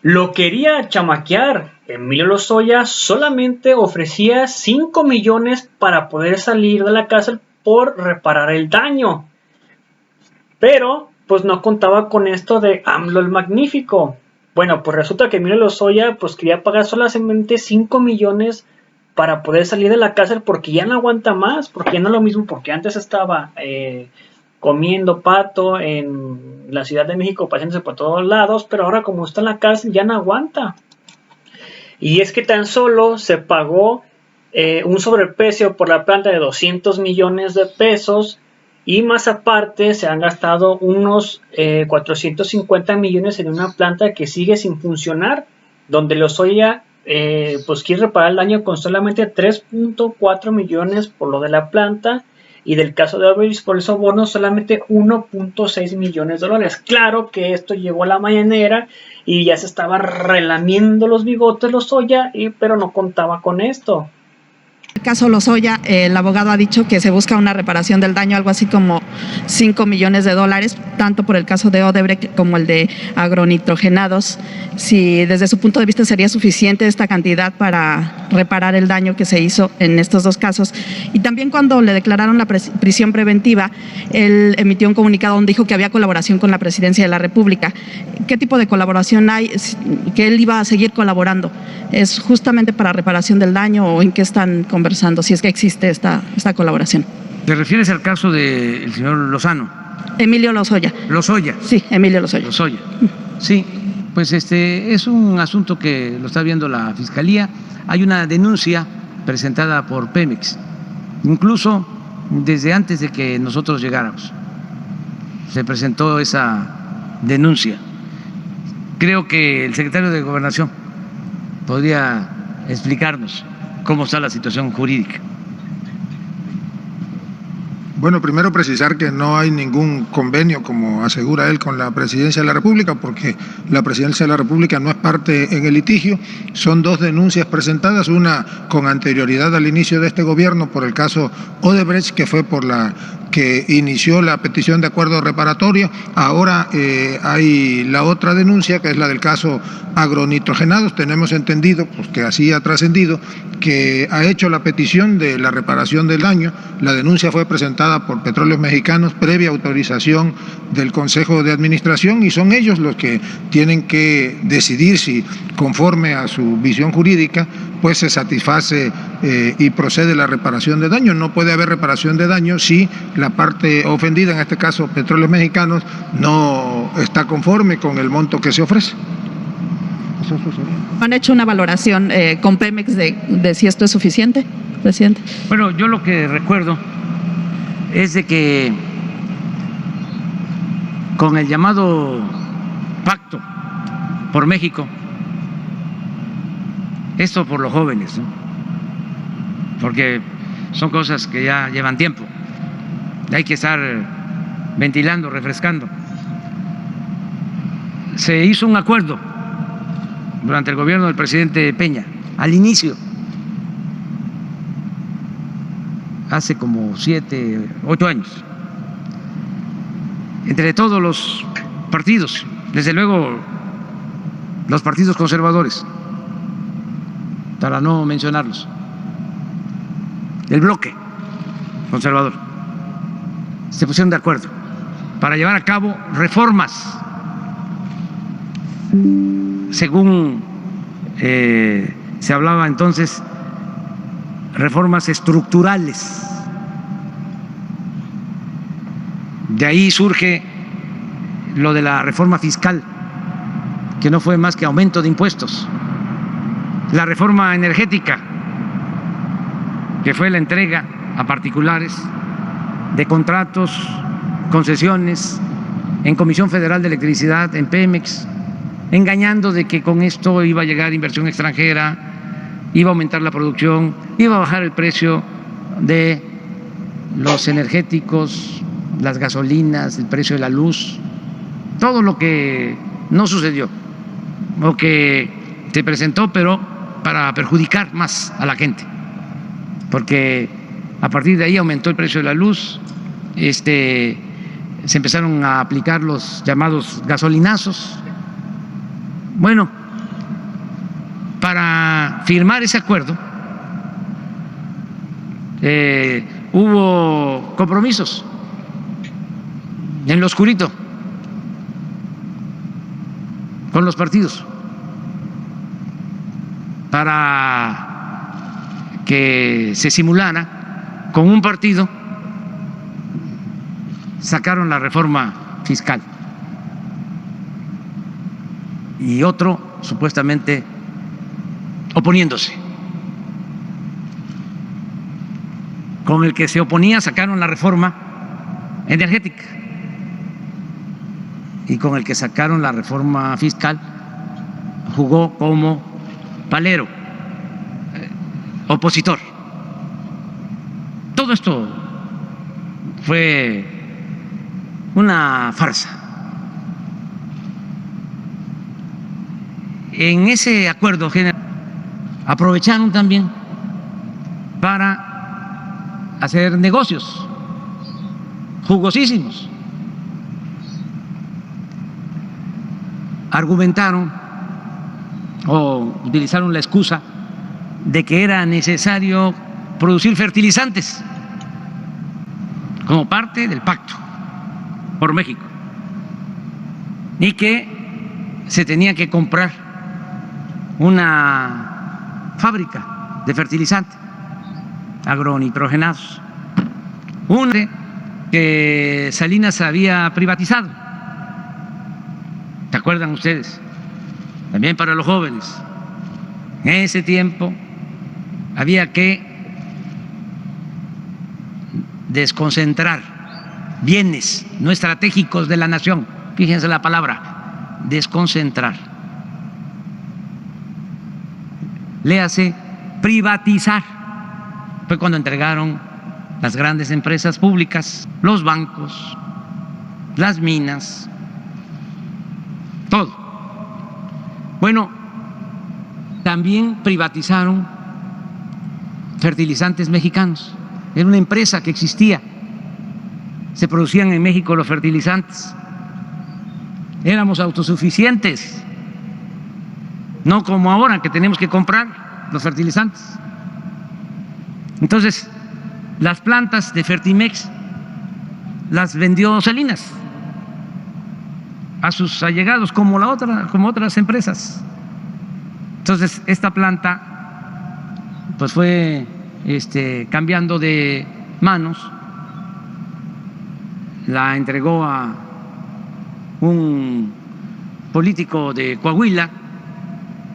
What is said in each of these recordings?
Lo quería chamaquear. Emilio Lozoya solamente ofrecía 5 millones para poder salir de la cárcel por reparar el daño. Pero pues no contaba con esto de AMLO el Magnífico. Bueno, pues resulta que Emilio Lozoya pues quería pagar solamente 5 millones para poder salir de la cárcel porque ya no aguanta más, porque ya no es lo mismo, porque antes estaba comiendo pato en la Ciudad de México, paseándose por todos lados, pero ahora como está en la cárcel ya no aguanta. Y es que tan solo se pagó un sobreprecio por la planta de 200 millones de pesos y más aparte se han gastado unos 450 millones en una planta que sigue sin funcionar, donde Lozoya pues quiere reparar el daño con solamente 3.4 millones por lo de la planta, y del caso de Odebrecht por el soborno solamente 1.6 millones de dólares. Claro que esto llegó a la mañanera y ya se estaba relamiendo los bigotes Lozoya, pero no contaba con esto. En el caso Lozoya, el abogado ha dicho que se busca una reparación del daño, algo así como 5 millones de dólares, tanto por el caso de Odebrecht como el de agronitrogenados. Si desde su punto de vista sería suficiente esta cantidad para reparar el daño que se hizo en estos dos casos. Y también cuando le declararon la prisión preventiva, él emitió un comunicado donde dijo que había colaboración con la Presidencia de la República. ¿Qué tipo de colaboración hay? ¿Que él iba a seguir colaborando? ¿Es justamente para reparación del daño o en qué están conversando, si es que existe esta colaboración? ¿Te refieres al caso del señor Lozano? Emilio Lozoya. ¿Lozoya? Sí, Emilio Lozoya. Lozoya. Sí, pues es un asunto que lo está viendo la Fiscalía. Hay una denuncia presentada por Pemex, incluso desde antes de que nosotros llegáramos se presentó esa denuncia. Creo que el secretario de Gobernación podría explicarnos cómo está la situación jurídica. Bueno, primero precisar que no hay ningún convenio, como asegura él, con la Presidencia de la República, porque la Presidencia de la República no es parte en el litigio. Son dos denuncias presentadas, una con anterioridad al inicio de este gobierno por el caso Odebrecht, que fue por la que inició la petición de acuerdo reparatorio. Ahora hay la otra denuncia, que es la del caso agronitrogenados. Tenemos entendido, pues que así ha trascendido, que ha hecho la petición de la reparación del daño. La denuncia fue presentada por Petróleos Mexicanos previa autorización del Consejo de Administración, y son ellos los que tienen que decidir si, conforme a su visión jurídica, pues se satisface y procede la reparación de daño. No puede haber reparación de daño si la parte ofendida, en este caso Petróleos Mexicanos, no está conforme con el monto que se ofrece. ¿Han hecho una valoración con Pemex de si esto es suficiente, presidente? Bueno, yo lo que recuerdo es de que con el llamado Pacto por México, esto por los jóvenes, ¿no? Porque son cosas que ya llevan tiempo, hay que estar ventilando, refrescando. Se hizo un acuerdo durante el gobierno del presidente Peña, al inicio, hace como 7, 8 años, entre todos los partidos, desde luego los partidos conservadores, para no mencionarlos, el bloque conservador, se pusieron de acuerdo para llevar a cabo reformas según se hablaba entonces, reformas estructurales. De ahí surge lo de la reforma fiscal, que no fue más que aumento de impuestos. La reforma energética, que fue la entrega a particulares de contratos, concesiones en Comisión Federal de Electricidad, en Pemex, engañando de que con esto iba a llegar inversión extranjera, iba a aumentar la producción, iba a bajar el precio de los energéticos, las gasolinas, el precio de la luz, todo lo que no sucedió o que se presentó, pero para perjudicar más a la gente, porque a partir de ahí aumentó el precio de la luz, se empezaron a aplicar los llamados gasolinazos. Bueno, firmar ese acuerdo hubo compromisos en lo oscurito con los partidos para que se simulara con un partido. Sacaron la reforma fiscal y otro supuestamente oponiéndose. Con el que se oponía sacaron la reforma energética y con el que sacaron la reforma fiscal jugó como palero, opositor. Todo esto fue una farsa. En ese acuerdo general aprovecharon también para hacer negocios jugosísimos. Argumentaron o utilizaron la excusa de que era necesario producir fertilizantes como parte del pacto por México y que se tenía que comprar una fábrica de fertilizantes agronitrogenados, una que Salinas había privatizado. ¿Se acuerdan ustedes? También para los jóvenes. En ese tiempo había que desconcentrar bienes no estratégicos de la nación. Fíjense la palabra, desconcentrar. Léase, privatizar. Fue cuando entregaron las grandes empresas públicas, los bancos, las minas, todo. Bueno, también privatizaron Fertilizantes Mexicanos. Era una empresa que existía. Se producían en México los fertilizantes. Éramos autosuficientes. No como ahora que tenemos que comprar los fertilizantes. Entonces, las plantas de Fertimex las vendió Salinas a sus allegados, como otras empresas. Entonces, esta planta pues fue cambiando de manos, la entregó a un político de Coahuila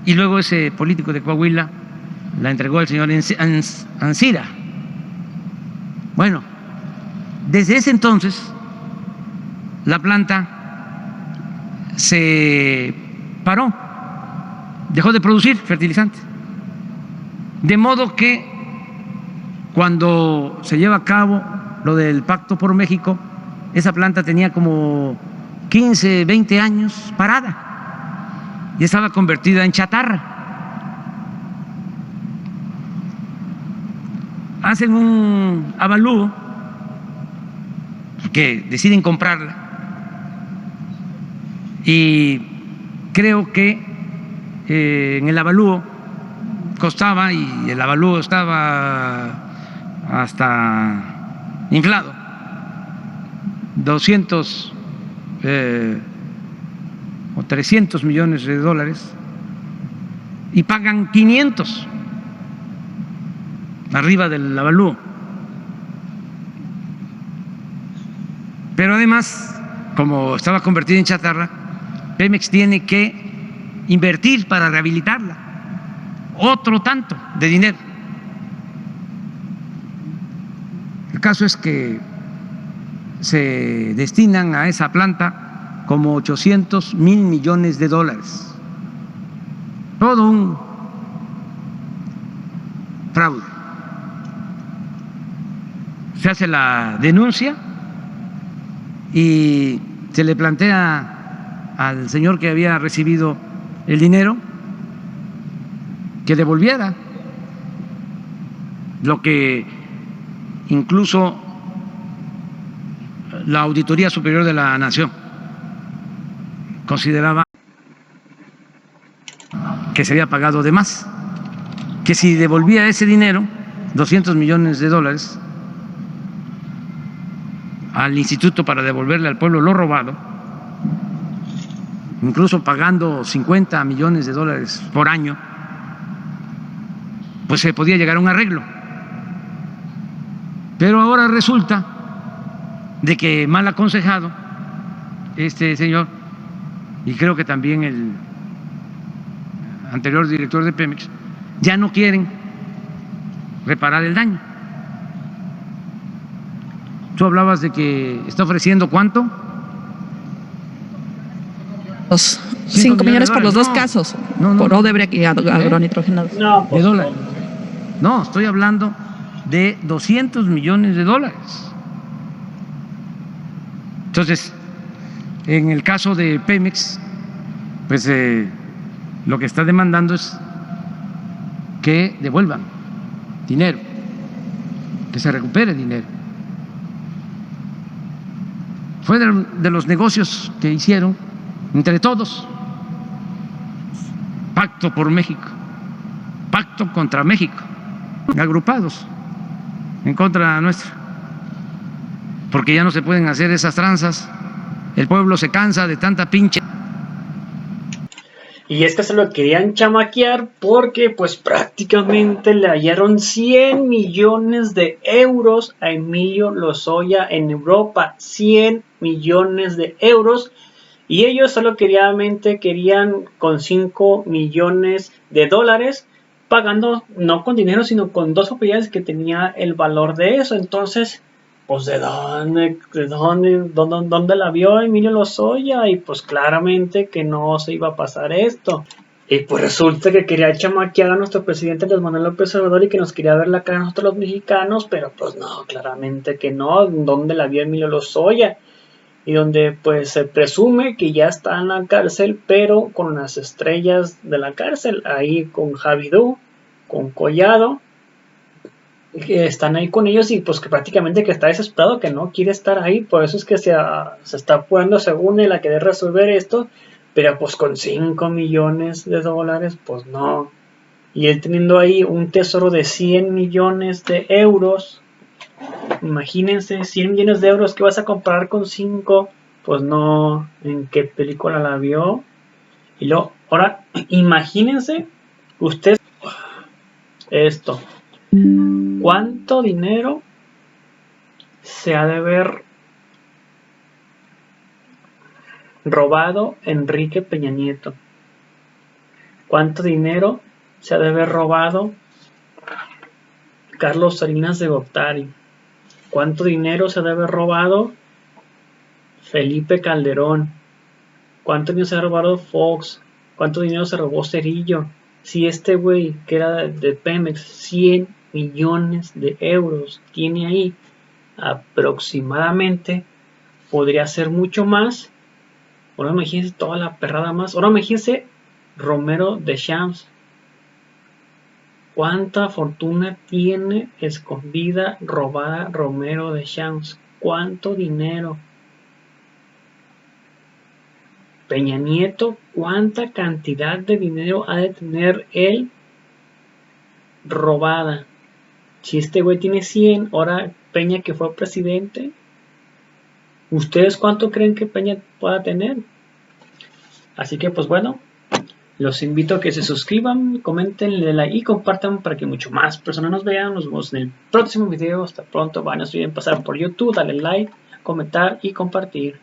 y luego ese político de Coahuila la entregó al señor Ancira. Bueno, desde ese entonces la planta se paró, dejó de producir fertilizantes. De modo que cuando se lleva a cabo lo del Pacto por México, esa planta tenía como 15, 20 años parada y estaba convertida en chatarra. Hacen un avalúo que deciden comprarla y creo que en el avalúo costaba, y el avalúo estaba hasta inflado, 200 o 300 millones de dólares, y pagan 500 arriba del avalúo. Pero además, como estaba convertida en chatarra, Pemex tiene que invertir para rehabilitarla otro tanto de dinero. El caso es que se destinan a esa planta como 800 mil millones de dólares. Todo un fraude. Se hace la denuncia y se le plantea al señor que había recibido el dinero que devolviera lo que incluso la Auditoría Superior de la Nación consideraba que se había pagado de más. que si devolvía ese dinero, 200 millones de dólares, al instituto para devolverle al pueblo lo robado, incluso pagando 50 millones de dólares por año, pues se podía llegar a un arreglo. Pero ahora resulta de que mal aconsejado este señor, y creo que también el anterior director de Pemex, ya no quieren reparar el daño. Tú hablabas de que está ofreciendo ¿cuánto? Los 5 millones por los dos casos, por Odebrecht y agronitrogenados. No, pues, de dólares. No, estoy hablando de 200 millones de dólares. Entonces, en el caso de Pemex, pues lo que está demandando es que devuelvan dinero, que se recupere dinero. Fue de los negocios que hicieron entre todos. Pacto por México, pacto contra México, agrupados en contra nuestra, porque ya no se pueden hacer esas tranzas. El pueblo se cansa de tanta pinche. Y es que se lo querían chamaquear porque pues prácticamente le hallaron 100 millones de euros a Emilio Lozoya en Europa. 100 millones de euros. Y ellos solo querían con 5 millones de dólares, pagando no con dinero, sino con 2 propiedades que tenía el valor de eso. Entonces, pues ¿de dónde la vio Emilio Lozoya? Y pues claramente que no se iba a pasar esto. Y pues resulta que quería chamaquear a nuestro presidente Andrés Manuel López Obrador y que nos quería ver la cara a nosotros los mexicanos, pero pues no, claramente que no. ¿Dónde la vio Emilio Lozoya? Y donde pues se presume que ya está en la cárcel, pero con las estrellas de la cárcel, ahí con Javidú, con Collado, que están ahí con ellos y pues que prácticamente que está desesperado, que no quiere estar ahí. Por eso es que se está apurando según él a querer resolver esto, pero pues con 5 millones de dólares pues no. Y él teniendo ahí un tesoro de 100 millones de euros, imagínense, 100 millones de euros que vas a comprar con 5, pues no. ¿En qué película la vio? Y luego, ahora imagínense usted esto. ¿Cuánto dinero se ha de haber robado Enrique Peña Nieto? ¿Cuánto dinero se ha de haber robado Carlos Salinas de Gortari? ¿Cuánto dinero se ha de haber robado Felipe Calderón? ¿Cuánto dinero se ha robado Fox? ¿Cuánto dinero se robó Cerillo? Si este güey que era de Pemex, 100 millones de euros tiene ahí aproximadamente, podría ser mucho más. Ahora imagínense toda la perrada más. Ahora imagínense Romero Deschamps. ¿Cuánta fortuna tiene escondida, robada Romero Deschamps? ¿Cuánto dinero? Peña Nieto, ¿cuánta cantidad de dinero ha de tener él robada? Si este güey tiene 100, ahora Peña que fue presidente, ¿ustedes cuánto creen que Peña pueda tener? Así que pues bueno, los invito a que se suscriban, comenten, le like y compartan para que mucho más personas nos vean. Nos vemos en el próximo video. Hasta pronto. No olviden pasar por YouTube, darle like, comentar y compartir.